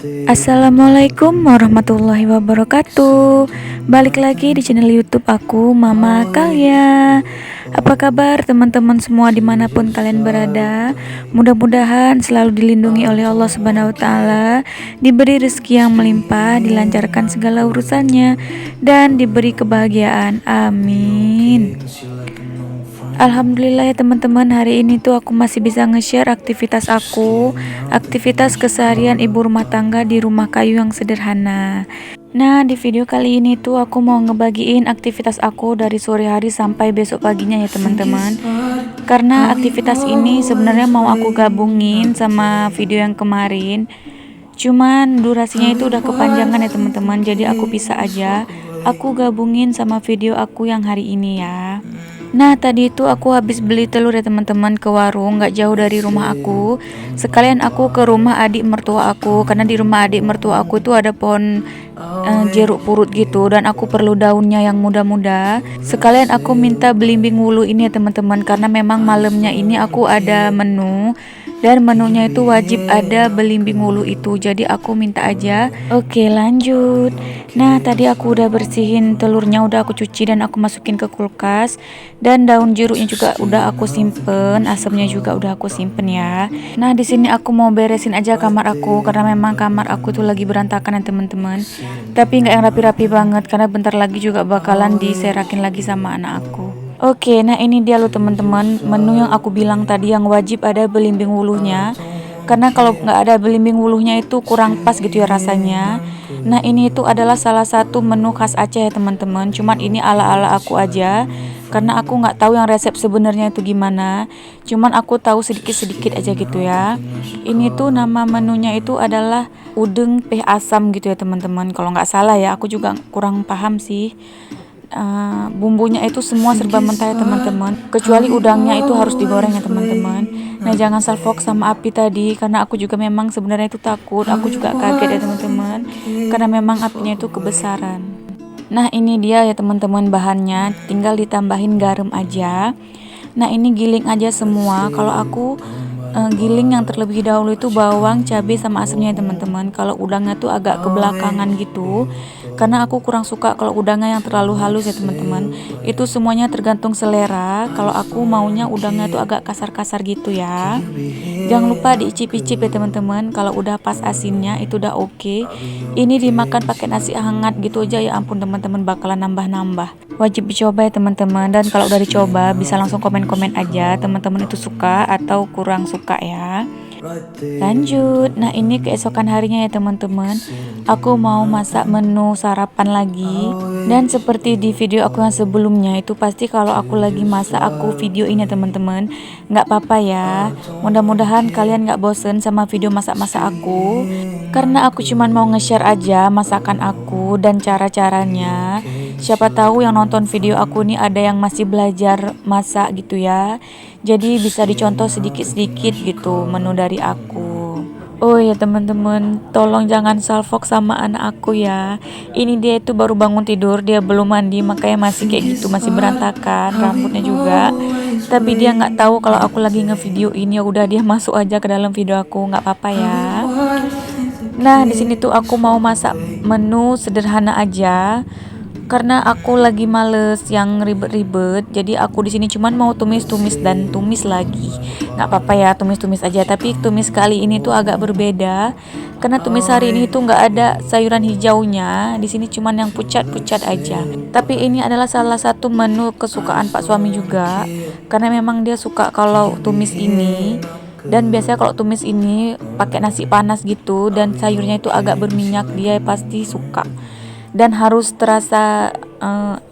Assalamualaikum warahmatullahi wabarakatuh. Balik lagi di channel YouTube aku, Mama Kalia. Apa kabar teman-teman semua dimanapun kalian berada? Mudah-mudahan selalu dilindungi oleh Allah Subhanahu wa Ta'ala, diberi rezeki yang melimpah, dilancarkan segala urusannya, dan diberi kebahagiaan. Amin. Alhamdulillah ya teman-teman, hari ini tuh aku masih bisa nge-share aktivitas aku, aktivitas keseharian ibu rumah tangga di rumah kayu yang sederhana. Nah, di video kali ini tuh aku mau ngebagiin aktivitas aku dari sore hari sampai besok paginya ya teman-teman. Karena aktivitas ini sebenarnya mau aku gabungin sama video yang kemarin. Cuman durasinya itu udah kepanjangan ya teman-teman, jadi aku pisah aja. Aku gabungin sama video aku yang hari ini ya. Nah, tadi itu aku habis beli telur ya teman-teman ke warung gak jauh dari rumah aku. Sekalian aku ke rumah adik mertua aku, karena di rumah adik mertua aku itu ada pohon jeruk purut gitu, dan aku perlu daunnya yang muda-muda. Sekalian aku minta belimbing wulu ini ya teman-teman, karena memang malamnya ini aku ada menu, dan menunya itu wajib ada belimbing wulu itu, jadi aku minta aja. Oke, lanjut. Nah, tadi aku udah bersihin telurnya, udah aku cuci dan aku masukin ke kulkas. Dan daun jeruknya juga udah aku simpen, asamnya juga udah aku simpen ya. Nah, di sini aku mau beresin aja kamar aku, karena memang kamar aku tuh lagi berantakan ya teman-teman. Tapi nggak yang rapi-rapi banget, karena bentar lagi juga bakalan diserakin lagi sama anak aku. Oke, nah ini dia loh teman-teman, menu yang aku bilang tadi yang wajib ada belimbing wuluhnya. Karena kalau nggak ada belimbing wuluhnya itu kurang pas gitu ya rasanya. Nah, ini itu adalah salah satu menu khas Aceh ya teman-teman. Cuman ini ala-ala aku aja, karena aku nggak tahu yang resep sebenarnya itu gimana. Cuman aku tahu sedikit-sedikit aja gitu ya. Ini tuh nama menunya itu adalah udeng teh asam gitu ya teman-teman. Kalau nggak salah ya, aku juga kurang paham sih. Bumbunya itu semua serba mentah ya teman-teman, kecuali udangnya itu harus digoreng ya teman-teman. Nah, jangan salfok sama api tadi, karena aku juga memang sebenarnya itu takut, aku juga kaget ya teman-teman, karena memang apinya itu kebesaran. Nah, ini dia ya teman-teman bahannya, tinggal ditambahin garam aja. Nah, ini giling aja semua. Kalau aku giling yang terlebih dahulu itu bawang, cabai sama asamnya ya teman-teman. Kalau udangnya tuh agak kebelakangan gitu, karena aku kurang suka kalau udangnya yang terlalu halus ya teman-teman. Itu semuanya tergantung selera. Kalau aku maunya udangnya tuh agak kasar-kasar gitu ya. Jangan lupa diicip-icip ya teman-teman. Kalau udah pas asinnya itu udah oke. Ini dimakan pakai nasi hangat gitu aja, ya ampun teman-teman, bakalan nambah-nambah. Wajib dicoba ya teman-teman, dan kalau udah dicoba bisa langsung komen-komen aja teman-teman itu suka atau kurang suka ya. Lanjut. Nah, ini keesokan harinya ya teman-teman, aku mau masak menu sarapan lagi. Dan seperti di video aku yang sebelumnya itu, pasti kalau aku lagi masak aku video ini ya teman-teman. Nggak apa-apa ya, mudah-mudahan kalian nggak bosen sama video masak-masak aku, karena aku cuman mau nge-share aja masakan aku dan cara-caranya. Siapa tahu yang nonton video aku nih ada yang masih belajar masak gitu ya, jadi bisa dicontoh sedikit-sedikit gitu menu dari aku. Oh ya teman-teman, tolong jangan salfok sama anak aku ya. Ini dia itu baru bangun tidur, dia belum mandi, makanya masih kayak gitu, masih berantakan rambutnya juga. Tapi dia nggak tahu kalau aku lagi ngevideo ini, ya udah dia masuk aja ke dalam video aku, nggak apa-apa ya. Nah, di sini tuh aku mau masak menu sederhana aja, karena aku lagi males yang ribet-ribet. Jadi aku di sini cuman mau tumis-tumis dan tumis lagi. Nggak apa-apa ya, tumis-tumis aja. Tapi tumis kali ini tuh agak berbeda, karena tumis hari ini tuh nggak ada sayuran hijaunya. Di sini cuman yang pucat-pucat aja. Tapi ini adalah salah satu menu kesukaan Pak suami juga, karena memang dia suka kalau tumis ini. Dan biasanya kalau tumis ini pakai nasi panas gitu, dan sayurnya itu agak berminyak, dia pasti suka. Dan harus terasa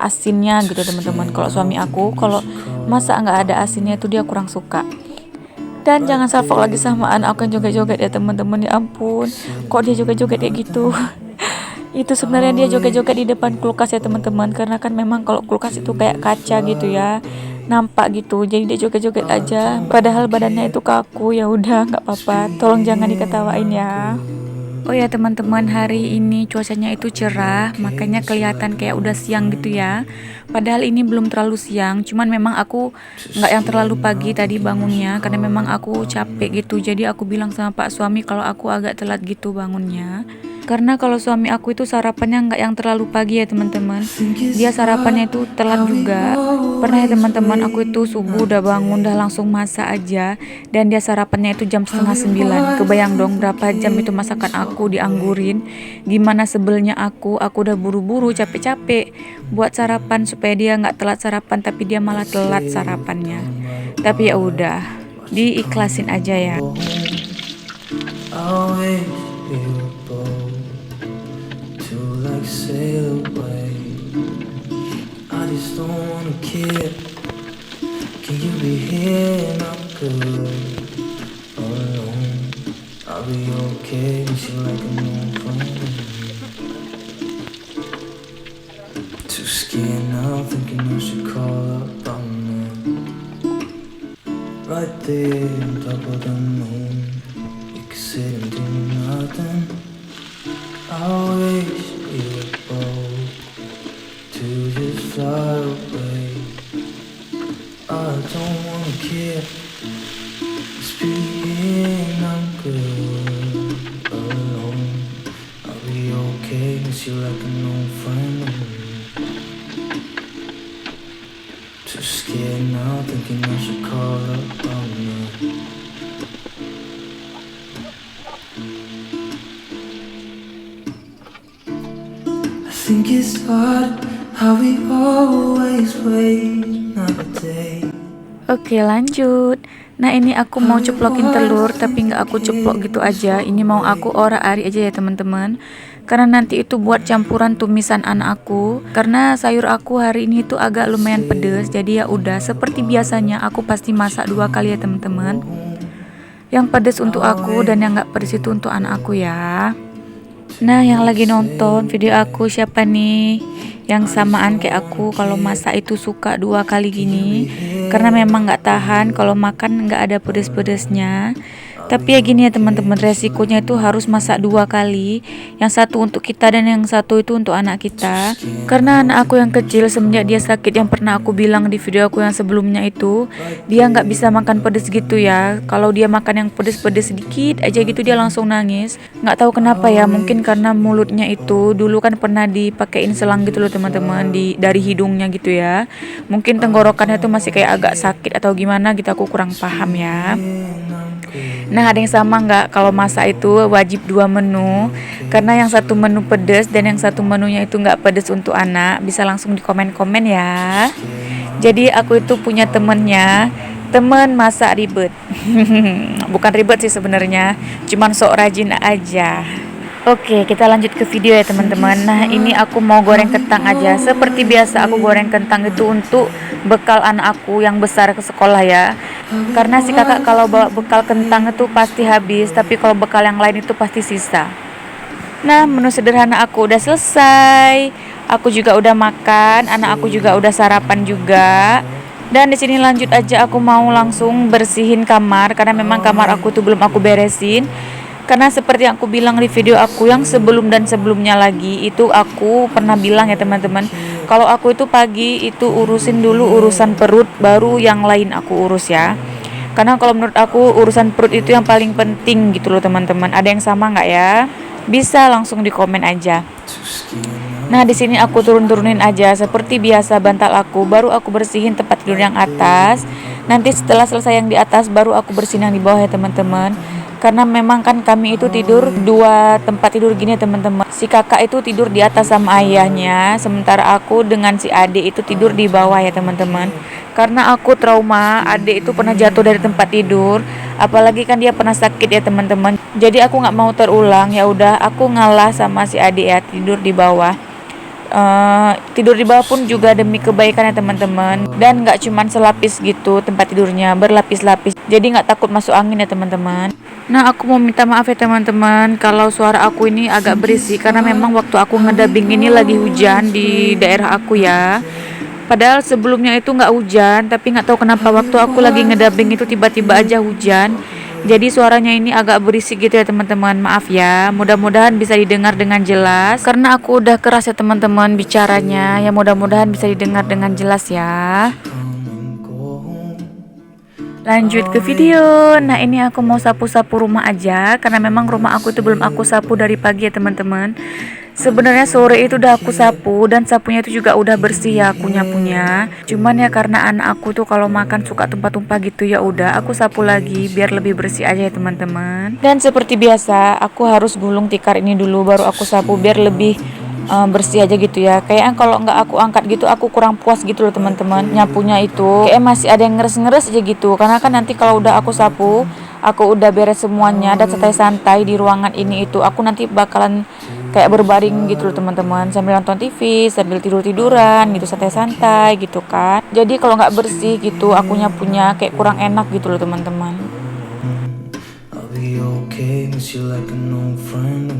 asinnya gitu teman-teman. Kalau suami aku kalau masak nggak ada asinnya itu dia kurang suka. Dan jangan salfok lagi sama anak aku yang joget-joget ya teman-teman, ya ampun, kok dia joget-joget kayak gitu. Itu sebenarnya dia joget-joget di depan kulkas ya teman-teman, karena kan memang kalau kulkas itu kayak kaca gitu ya, nampak gitu, jadi dia joget-joget aja, padahal badannya itu kaku. Ya udah, nggak apa-apa, tolong jangan diketawain ya. Oh ya teman-teman, hari ini cuacanya itu cerah, makanya kelihatan kayak udah siang gitu ya. Padahal ini belum terlalu siang, cuman memang aku nggak yang terlalu pagi tadi bangunnya, karena memang aku capek gitu. Jadi aku bilang sama Pak suami kalau aku agak telat gitu bangunnya. Karena kalau suami aku itu sarapannya nggak yang terlalu pagi ya teman-teman. Dia sarapannya itu telat juga. Pernah ya teman-teman, aku itu subuh udah bangun, udah langsung masak aja. Dan dia sarapannya itu jam setengah 9. Kebayang dong berapa jam itu masakan aku dianggurin. Gimana sebelnya aku udah buru-buru capek-capek buat sarapan supaya dia nggak telat sarapan, tapi dia malah telat sarapannya. Tapi ya udah, diikhlasin aja ya. Sail away. I just don't wanna care. Can you be here and I'm good alone? I'll be okay with you like a new friend. Too scared now, thinking I should call up on them. Right there on top of the moon, you can sit and do nothing. I wish we were bold to just fly away. I don't wanna care. Just be here and I'm good alone. I'll be okay, miss you like an old friend. Too scared now, thinking I should call up on you. I think it's hard how we always wait another day. Oke lanjut. Nah ini aku mau ceplokin telur, tapi nggak aku ceplok gitu aja. Ini mau aku orak-arik aja ya teman-teman. Karena nanti itu buat campuran tumisan anak aku. Karena sayur aku hari ini tuh agak lumayan pedes. Jadi ya udah, seperti biasanya aku pasti masak 2 kali ya teman-teman. Yang pedes untuk aku dan yang nggak pedes itu untuk anak aku ya. Nah yang lagi nonton video aku siapa nih yang samaan kayak aku kalau masak itu suka 2 kali gini, karena memang nggak tahan kalau makan nggak ada pedes-pedesnya. Tapi ya gini ya teman-teman, resikonya itu harus masak 2 kali, yang satu untuk kita dan yang satu itu untuk anak kita. Karena anak aku yang kecil semenjak dia sakit, yang pernah aku bilang di video aku yang sebelumnya itu, dia nggak bisa makan pedes gitu ya. Kalau dia makan yang pedes-pedes sedikit aja gitu dia langsung nangis. Nggak tahu kenapa ya, mungkin karena mulutnya itu dulu kan pernah dipakein selang gitu loh teman-teman, dari hidungnya gitu ya. Mungkin tenggorokannya tuh masih kayak agak sakit atau gimana gitu, aku kurang paham ya. Nah ada yang sama nggak kalau masak itu wajib 2 menu, karena yang satu menu pedas dan yang satu menunya itu nggak pedas untuk anak. Bisa langsung di komen-komen ya. Jadi aku itu punya temennya, temen masak ribet. Bukan ribet sih sebenarnya, cuman sok rajin aja. Oke, kita lanjut ke video ya teman-teman. Nah ini aku mau goreng kentang aja. Seperti biasa aku goreng kentang itu untuk bekal anak aku yang besar ke sekolah ya. Karena si kakak kalau bawa bekal kentang itu pasti habis, tapi kalau bekal yang lain itu pasti sisa. Nah menu sederhana aku udah selesai. Aku juga udah makan, anak aku juga udah sarapan juga. Dan di sini lanjut aja, aku mau langsung bersihin kamar karena memang kamar aku tuh belum aku beresin. Karena seperti yang aku bilang di video aku yang sebelum dan sebelumnya lagi, itu aku pernah bilang ya teman-teman, kalau aku itu pagi itu urusin dulu urusan perut, baru yang lain aku urus ya. Karena kalau menurut aku urusan perut itu yang paling penting gitu loh teman-teman. Ada yang sama nggak ya? Bisa langsung di komen aja. Nah di sini aku turunin aja seperti biasa bantal aku, baru aku bersihin tempat tidur yang atas. Nanti setelah selesai yang di atas baru aku bersihin yang di bawah ya teman-teman. Karena memang kan kami itu tidur 2 tempat tidur gini ya teman-teman. Si kakak itu tidur di atas sama ayahnya, sementara aku dengan si adik itu tidur di bawah ya teman-teman. Karena aku trauma, adik itu pernah jatuh dari tempat tidur, apalagi kan dia pernah sakit ya teman-teman. Jadi aku nggak mau terulang, ya udah aku ngalah sama si adik ya, tidur di bawah. Tidur di bawah pun juga demi kebaikan ya teman-teman, dan nggak cuman selapis gitu tempat tidurnya, berlapis-lapis, jadi nggak takut masuk angin ya teman-teman. Nah aku mau minta maaf ya teman-teman kalau suara aku ini agak berisik, karena memang waktu aku ngedubbing ini lagi hujan di daerah aku ya. Padahal sebelumnya itu nggak hujan, tapi nggak tahu kenapa waktu aku lagi ngedubbing itu tiba-tiba aja hujan. Jadi suaranya ini agak berisik gitu ya teman-teman. Maaf ya. Mudah-mudahan bisa didengar dengan jelas. Karena aku udah keras ya teman-teman bicaranya. Ya mudah-mudahan bisa didengar dengan jelas ya. Come and go home. Lanjut ke video. Nah ini aku mau sapu-sapu rumah aja. Karena memang rumah aku itu belum aku sapu dari pagi ya teman-teman. Sebenarnya sore itu udah aku sapu dan sapunya itu juga udah bersih ya aku nyapunya. Cuman ya karena anak aku tuh kalau makan suka tumpah-tumpah gitu ya udah aku sapu lagi biar lebih bersih aja ya teman-teman. Dan seperti biasa aku harus gulung tikar ini dulu baru aku sapu biar lebih bersih aja gitu ya. Kayaknya kalau nggak aku angkat gitu aku kurang puas gitu loh teman-teman. Nyapunya itu kayak masih ada yang ngeres-ngeres aja gitu. Karena kan nanti kalau udah aku sapu, aku udah beres semuanya dan santai-santai di ruangan ini itu aku nanti bakalan kayak berbaring gitu loh teman-teman, sambil nonton TV, sambil tidur-tiduran gitu, santai-santai gitu kan. Jadi kalau nggak bersih gitu aku nyapunya kayak kurang enak gitu loh teman-teman. I'll be okay, miss you like an old friend.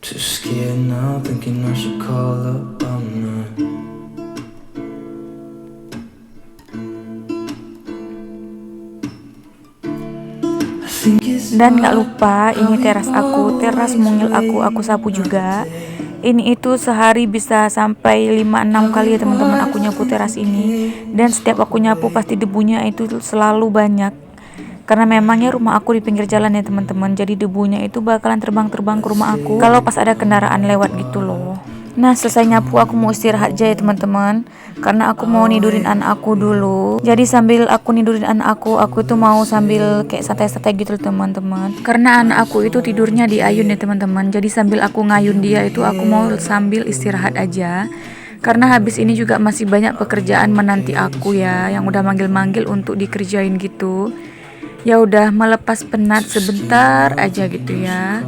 Too scared now, thinking I should call up. I'm not. I think it's Dan nggak lupa ini teras aku, teras mungil aku sapu juga. Ini itu sehari bisa sampai 5-6 kali ya teman-teman aku nyapu teras ini. Dan setiap aku nyapu pasti debunya itu selalu banyak. Karena memangnya rumah aku di pinggir jalan ya teman-teman. Jadi debunya itu bakalan terbang-terbang ke rumah aku kalau pas ada kendaraan lewat gitu loh. Nah selesai nyapu aku mau istirahat aja ya teman-teman. Karena aku mau nidurin anak aku dulu. Jadi sambil aku nidurin anak aku tuh mau sambil kayak santai-santai gitu loh teman-teman. Karena anak aku itu tidurnya di ayun ya teman-teman. Jadi sambil aku ngayun dia itu aku mau sambil istirahat aja. Karena habis ini juga masih banyak pekerjaan menanti aku ya, yang udah manggil-manggil untuk dikerjain gitu. Ya udah melepas penat sebentar aja gitu ya.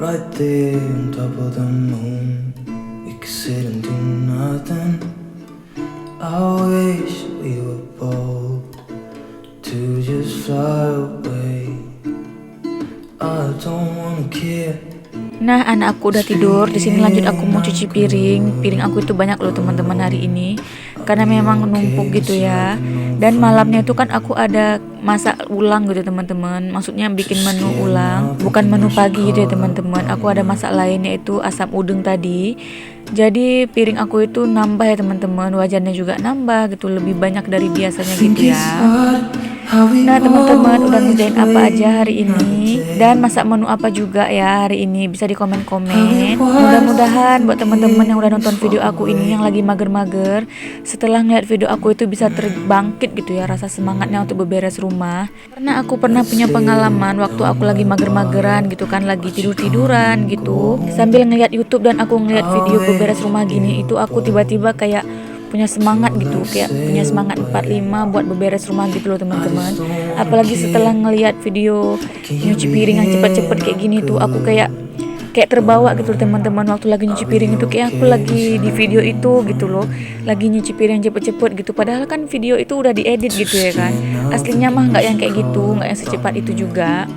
right there on top of the moon. We could sit and do nothing. I wish we were bold to just fly away. I don't wanna care. Nah, anak aku udah tidur. Di sini lanjut aku mau cuci piring. Piring aku itu banyak loh teman-teman hari ini. Karena memang numpuk gitu ya. Dan malamnya itu kan aku ada masak ulang gitu teman-teman. Maksudnya bikin menu ulang, bukan menu pagi gitu ya teman-teman. Aku ada masak lain yaitu asam udang tadi. Jadi piring aku itu nambah ya teman-teman. Wajannya juga nambah gitu, lebih banyak dari biasanya gitu ya. Nah teman-teman udah ngerjain apa aja hari ini dan masak menu apa juga ya hari ini, bisa di komen-komen. Mudah-mudahan buat teman-teman yang udah nonton video aku ini yang lagi mager-mager, setelah ngeliat video aku itu bisa terbangkit gitu ya rasa semangatnya untuk beberes rumah. Karena aku pernah punya pengalaman waktu aku lagi mager-mageran gitu kan, lagi tidur-tiduran gitu, sambil ngeliat YouTube dan aku ngeliat video beberes rumah gini, itu aku tiba-tiba kayak punya semangat gitu, kayak punya semangat 45 buat beberes rumah gitu loh teman-teman. Apalagi setelah ngelihat video nyuci piring yang cepet-cepet kayak gini tuh aku kayak terbawa gitu loh teman-teman. Waktu lagi nyuci piring itu kayak aku lagi di video itu gitu loh, lagi nyuci piring cepet-cepet gitu, padahal kan video itu udah diedit gitu ya kan. Aslinya mah nggak yang kayak gitu, nggak yang secepat itu juga.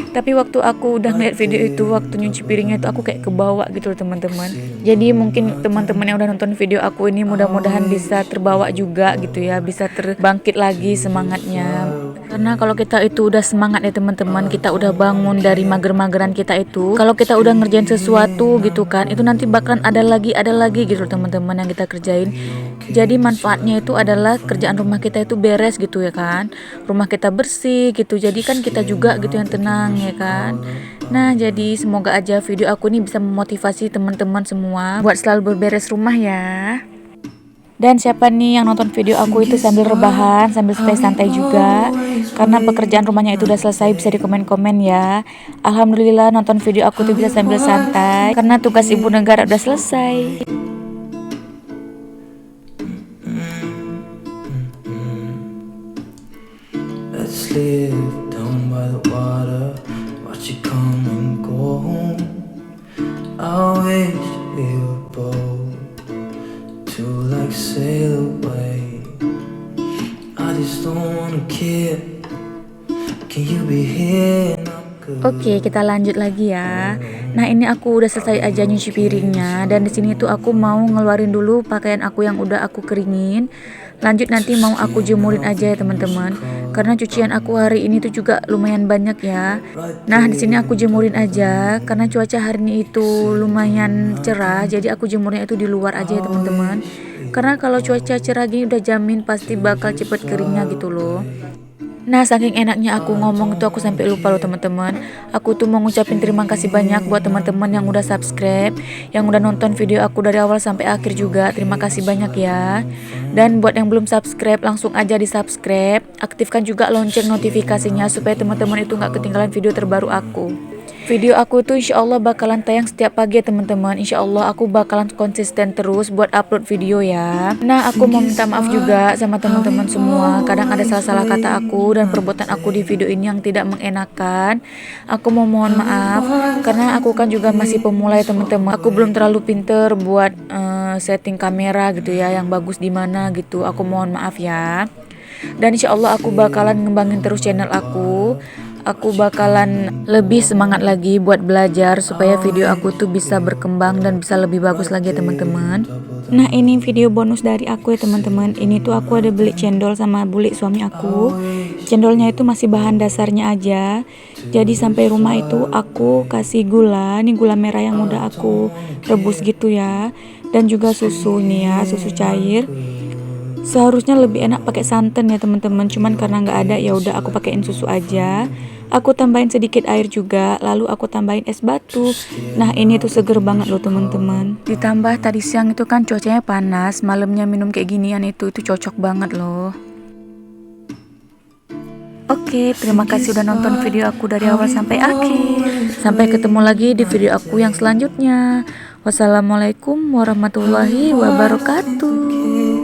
Tapi waktu aku udah ngeliat video itu, waktu nyuci piringnya itu aku kayak kebawa gitu loh teman-teman. Jadi mungkin teman-teman yang udah nonton video aku ini mudah-mudahan bisa terbawa juga gitu ya, bisa terbangkit lagi semangatnya. Karena kalau kita itu udah semangat ya teman-teman, kita udah bangun dari mager-mageran kita itu, kalau kita udah ngerjain sesuatu gitu kan, itu nanti bakalan ada lagi gitu loh teman-teman yang kita kerjain. Jadi manfaatnya itu adalah kerjaan rumah kita itu beres gitu ya kan, rumah kita bersih gitu, jadi kan kita juga gitu yang tenang ya kan. Nah jadi semoga aja video aku ini bisa memotivasi teman-teman semua buat selalu berberes rumah ya. Dan siapa nih yang nonton video aku itu sambil rebahan, sambil santai-santai juga, karena pekerjaan rumahnya itu udah selesai, bisa di komen-komen ya. Alhamdulillah nonton video aku tuh bisa sambil santai, karena tugas ibu negara udah selesai. Let's live down by the water, watch it come and go home. I wish we were bold to like sail away. I just don't wanna care. Can you be here? And I'm Oke, kita lanjut lagi ya. Nah, ini aku udah selesai aja nyuci piringnya, dan di sini tuh aku mau ngeluarin dulu pakaian aku yang udah aku keringin. Lanjut nanti mau aku jemurin aja ya teman-teman. Karena cucian aku hari ini tuh juga lumayan banyak ya. Nah, di sini aku jemurin aja karena cuaca hari ini itu lumayan cerah, jadi aku jemurnya itu di luar aja ya teman-teman. Karena kalau cuaca cerah gini udah jamin pasti bakal cepet keringnya gitu loh. Nah, saking enaknya aku ngomong tuh aku sampai lupa loh teman-teman. Aku tuh mau ngucapin terima kasih banyak buat teman-teman yang udah subscribe, yang udah nonton video aku dari awal sampai akhir juga. Terima kasih banyak ya. Dan buat yang belum subscribe, langsung aja di subscribe. Aktifkan juga lonceng notifikasinya supaya teman-teman itu nggak ketinggalan video terbaru aku. Video aku tuh insya Allah bakalan tayang setiap pagi ya teman-teman. Insya Allah aku bakalan konsisten terus buat upload video ya. Nah, aku mau minta maaf juga sama teman-teman semua. Kadang ada salah-salah kata aku dan perbuatan aku di video ini yang tidak mengenakan. Aku mau mohon maaf karena aku kan juga masih pemula ya teman-teman. Aku belum terlalu pinter buat setting kamera gitu ya, yang bagus di mana gitu. Aku mohon maaf ya. Dan insya Allah aku bakalan ngembangin terus channel aku. Aku bakalan lebih semangat lagi buat belajar supaya video aku tuh bisa berkembang dan bisa lebih bagus lagi ya teman-teman. Nah, ini video bonus dari aku ya teman-teman. Ini tuh aku ada beli cendol sama bulik suami aku. Cendolnya itu masih bahan dasarnya aja. Jadi sampai rumah itu aku kasih gula. Ini gula merah yang udah aku rebus gitu ya. Dan juga susu nih ya, susu cair. Seharusnya lebih enak pakai santan ya teman-teman, cuman karena nggak ada ya udah aku pakein susu aja. Aku tambahin sedikit air juga, lalu aku tambahin es batu. Nah, ini tuh seger banget loh teman-teman. Ditambah tadi siang itu kan cuacanya panas, malamnya minum kayak ginian itu cocok banget loh. Oke, terima kasih udah nonton video aku dari awal sampai akhir. Sampai ketemu lagi di video aku yang selanjutnya. Wassalamualaikum warahmatullahi wabarakatuh.